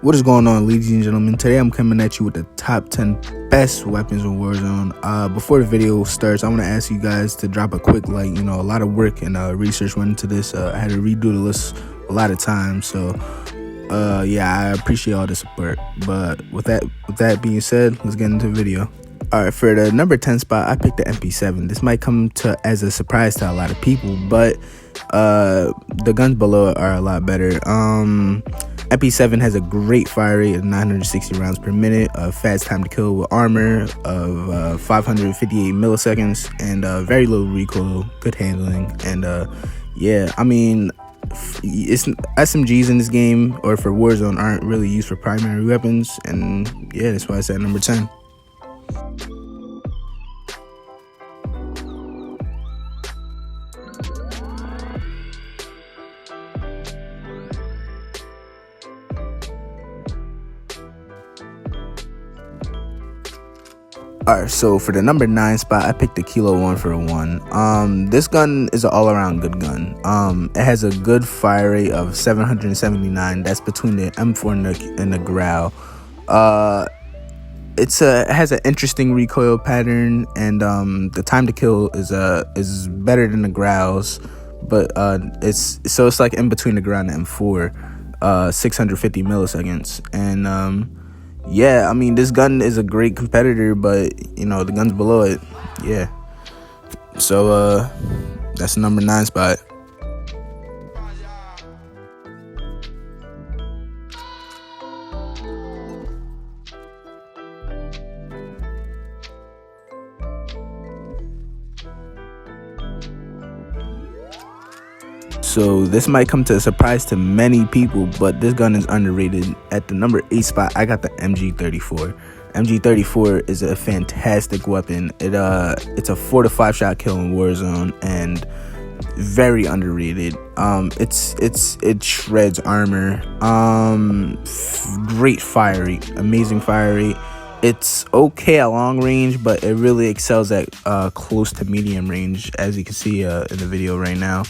What is going on, ladies and gentlemen? Today I'm coming at you with the top 10 best weapons in Warzone. Before the video starts, I want to ask you guys to drop a quick like. A lot of work and research went into this. I had to redo the list a lot of times, so yeah, I appreciate all the support. But with that being said, let's get into the video. Alright, for the number 10 spot, I picked the MP7. This might come as a surprise to a lot of people, but the guns below it are a lot better. MP7 has a great fire rate of 960 rounds per minute, a fast time to kill with armor of 558 milliseconds, and very low recoil, good handling, and yeah, I mean, it's SMGs in this game or for Warzone aren't really used for primary weapons, and yeah, that's why it's at number 10. Alright, so for the number 9 spot, I picked the Kilo 141. This gun is an all-around good gun. It has a good fire rate of 779. That's between the M4 and the Grau. It has an interesting recoil pattern, and the time to kill is better than the Graus, but it's like in between the Grau and the M4, 650 milliseconds, and yeah, I mean, this gun is a great competitor, but the guns below it, yeah. So that's the number 9 spot. So this might come to a surprise to many people, but this gun is underrated. At the number 8 spot, I got the MG34. MG34 is a fantastic weapon. It's a 4 to 5 shot kill in Warzone and very underrated. It shreds armor. Great fire rate, amazing fire rate. It's okay at long range, but it really excels at close to medium range, as you can see in the video right now.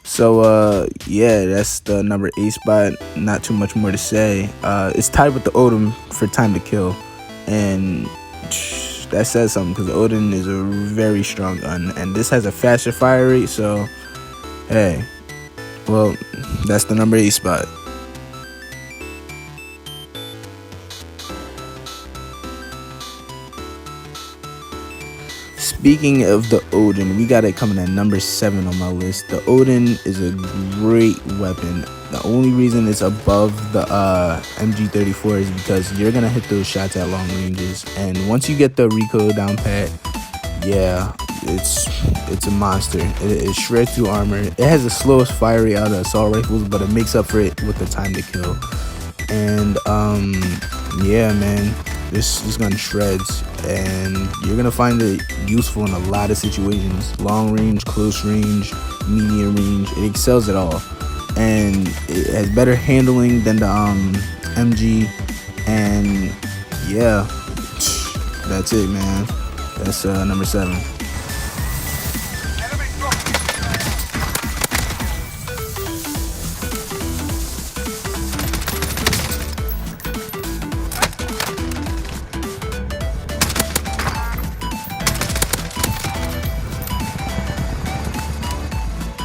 So yeah, that's the number 8 spot. Not too much more to say. It's tied with the Odin for time to kill, and that says something because the Odin is a very strong gun, and this has a faster fire rate. So hey, well, that's the number 8 spot. Speaking of the Odin, we got it coming at number 7 on my list. The Odin is a great weapon. The only reason it's above the MG34 is because you're gonna hit those shots at long ranges, and once you get the recoil down pat, yeah, it's a monster. It shreds through armor. It has the slowest fire rate out of assault rifles, but it makes up for it with the time to kill. And yeah, man, this gun shreds, and you're gonna find it useful in a lot of situations: long range, close range, medium range. It excels at all, and it has better handling than the MG. And yeah, that's it, man. That's number 7.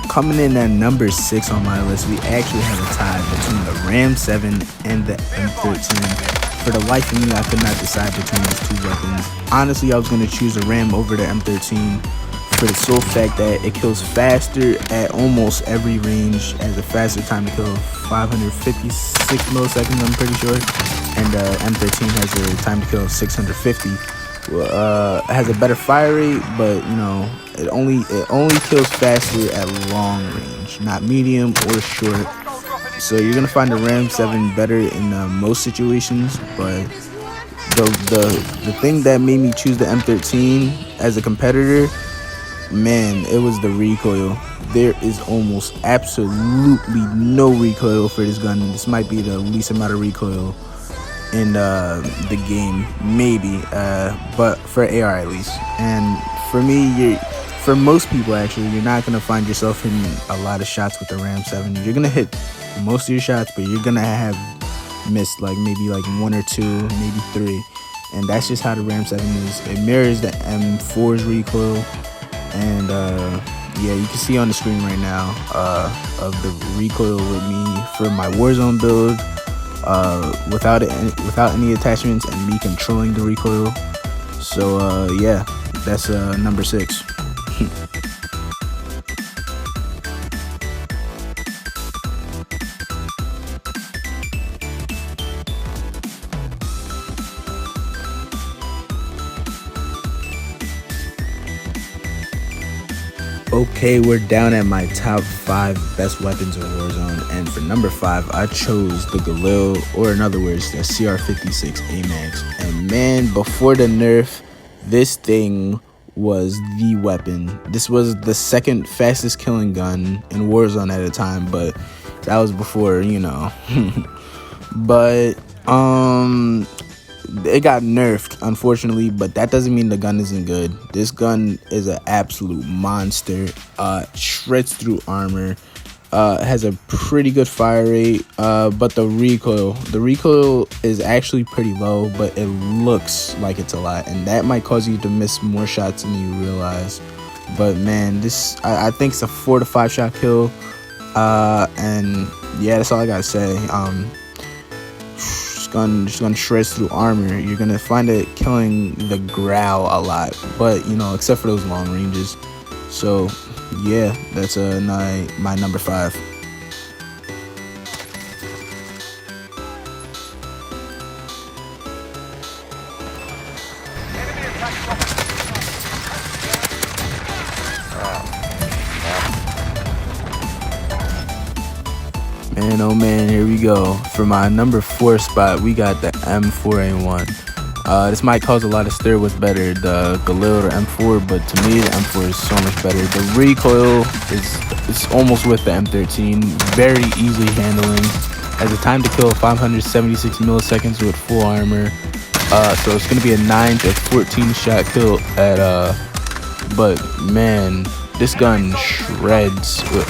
Coming in at number 6 on my list, we actually have a tie between the Ram 7 and the M13. For the life of me, I could not decide between these two weapons. Honestly, I was going to choose the Ram over the M13 for the sole fact that it kills faster at almost every range, has a faster time to kill, 556 milliseconds, I'm pretty sure, and M13 has a time to kill of 650. It has a better fire rate, but it only kills faster at long range, not medium or short. So you're gonna find the Ram 7 better in most situations, but the thing that made me choose the M13 as a competitor, man, it was the recoil. There is almost absolutely no recoil for this gun. This might be the least amount of recoil in the game, maybe, but for AR at least. And for me, for most people actually, you're not gonna find yourself in a lot of shots with the Ram 7. You're gonna hit most of your shots, but you're gonna have missed like maybe like one or two, maybe three, and that's just how the Ram 7 is. It mirrors the M4's recoil, and yeah, you can see on the screen right now of the recoil with me for my Warzone build, without any attachments and me controlling the recoil. So yeah, that's number 6. Okay, we're down at my top 5 best weapons in Warzone, and for number 5, I chose the Galil, or in other words, the CR56 AMAX. And man, before the nerf, this thing was the weapon. This was the second fastest killing gun in Warzone at the time, but that was before, you know. But it got nerfed, unfortunately, but that doesn't mean the gun isn't good. This gun is an absolute monster. Shreds through armor. Has a pretty good fire rate, but the recoil is actually pretty low, but it looks like it's a lot, and that might cause you to miss more shots than you realize. But man, this I think it's a 4 to 5 shot kill, and yeah, that's all I gotta say. Just gonna shreds through armor. You're gonna find it killing the Growl a lot, but you know, except for those long ranges. So yeah, that's my number 5. Man, oh man, here we go. For my number 4 spot, we got the M4A1. This might cause a lot of stir what's better, the Galil or M4, but to me, the M4 is so much better. The recoil is almost with the M13, very easily handling. Has a time to kill of 576 milliseconds with full armor. So it's gonna be a 9 to 14 shot kill at but man, this gun shreds with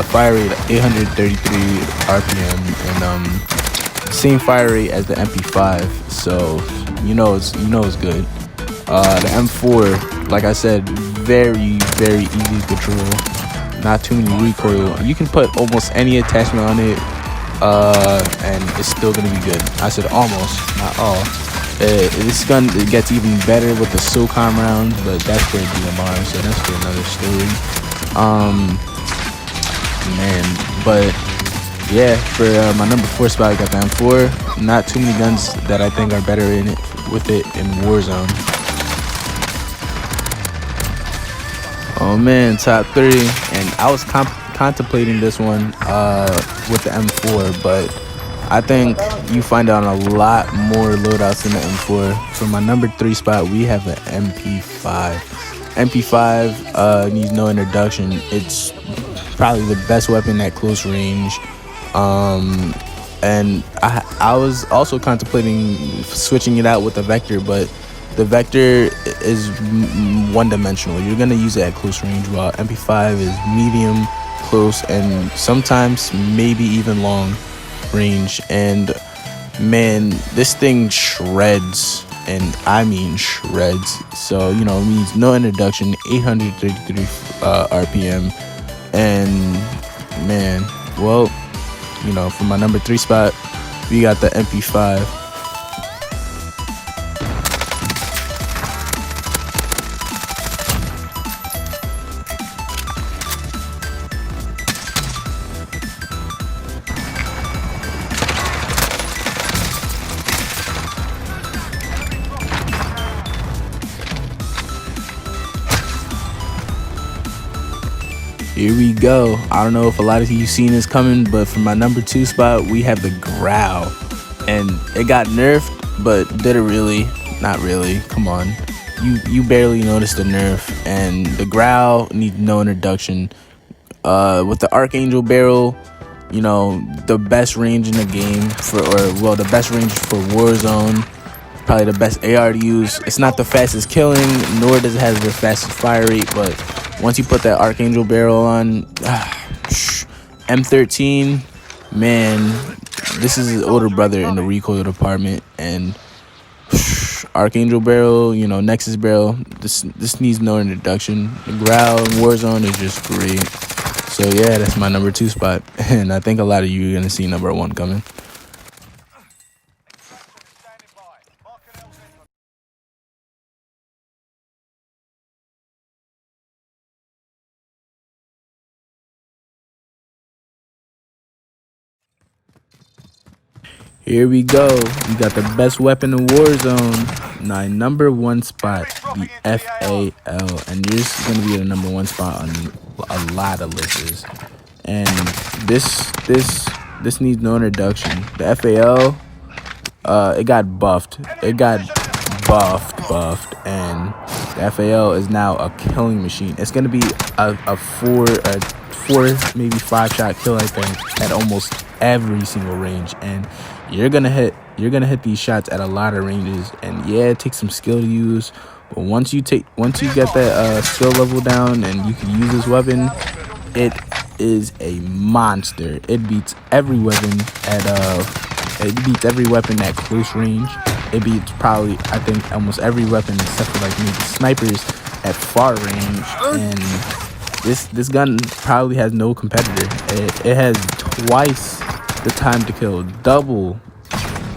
fire rate of 833 RPM and same fire rate as the MP5. So you know it's good. The M4, like I said, very easy to control. Not too many recoil. You can put almost any attachment on it, and it's still gonna be good. I said almost, not all. This gun gets even better with the SOCOM rounds, but that's for DMR, so that's for another story. Man, but yeah, for my number 4 spot, I got the M4. Not too many guns that I think are better with it in Warzone. Oh man, top 3, and I was contemplating this one with the M4, but I think you find out a lot more loadouts in the M4. For my number 3 spot, we have the MP5. MP5 needs no introduction. It's probably the best weapon at close range. And I was also contemplating switching it out with the Vector, but the Vector is one-dimensional. You're gonna use it at close range, while MP5 is medium, close, and sometimes maybe even long range. And man, this thing shreds, and I mean shreds. So you know, it means no introduction, 833 RPM, and man, well, you know, for my number 3 spot, we got the MP5. Here we go. I don't know if a lot of you seen this coming, but for my number 2 spot, we have the Growl. And it got nerfed, but did it really? Not really. Come on. You barely noticed the nerf. And the Growl needs no introduction. With the Archangel barrel, you know, the best range in the game the best range for Warzone. Probably the best AR to use. It's not the fastest killing, nor does it have the fastest fire rate, but once you put that Archangel barrel on, M13, man, this is his older brother in the recoil department, and Archangel barrel, you know, Nexus barrel, this needs no introduction. The Growl and Warzone is just great. So yeah, that's my number 2 spot, and I think a lot of you are gonna see number 1 coming. Here we go. We got the best weapon in Warzone. My number 1 spot, the FAL, and this is gonna be the number 1 spot on a lot of lists. And this needs no introduction. The FAL, it got buffed. It got buffed, and the FAL is now a killing machine. It's gonna be a four, maybe 5 shot kill, I think, at almost every single range, and you're gonna hit these shots at a lot of ranges. And yeah, it takes some skill to use, but once you get that skill level down and you can use this weapon, it is a monster. It beats every weapon at close range. It beats probably, I think, almost every weapon except for like maybe snipers at far range. And this gun probably has no competitor. It has twice the time to kill, double.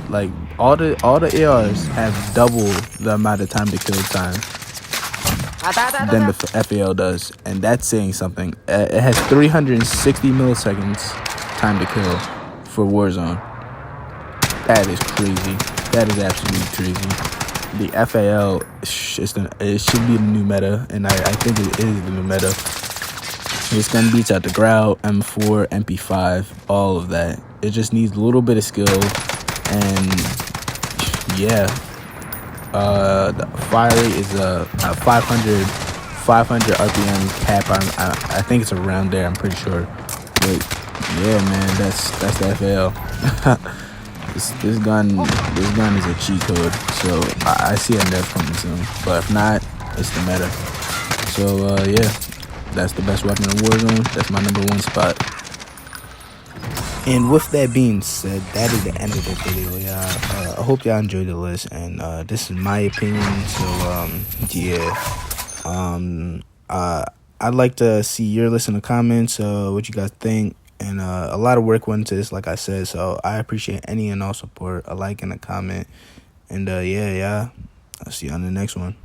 Like all the ARs have double the amount of time to kill time than the FAL does, and that's saying something. It has 360 milliseconds time to kill for Warzone. That is crazy. That is absolutely crazy. The FAL it should be the new meta, and I think it is the new meta. This gun beats out the Growl, M4, MP5, all of that. It just needs a little bit of skill, and yeah. The fire rate is a 500 RPM cap. I think it's around there. I'm pretty sure. But yeah, man, that's the FAL. this gun is a cheat code. So I see a nerf coming soon. But if not, it's the meta. So yeah, that's the best weapon in Warzone. That's my number 1 spot. And with that being said, that is the end of the video, y'all. I hope y'all enjoyed the list, and this is my opinion. So yeah, I'd like to see your list in the comments, what you guys think, and a lot of work went into this, like I said. So I appreciate any and all support, a like and a comment, and yeah, I'll see you on the next one.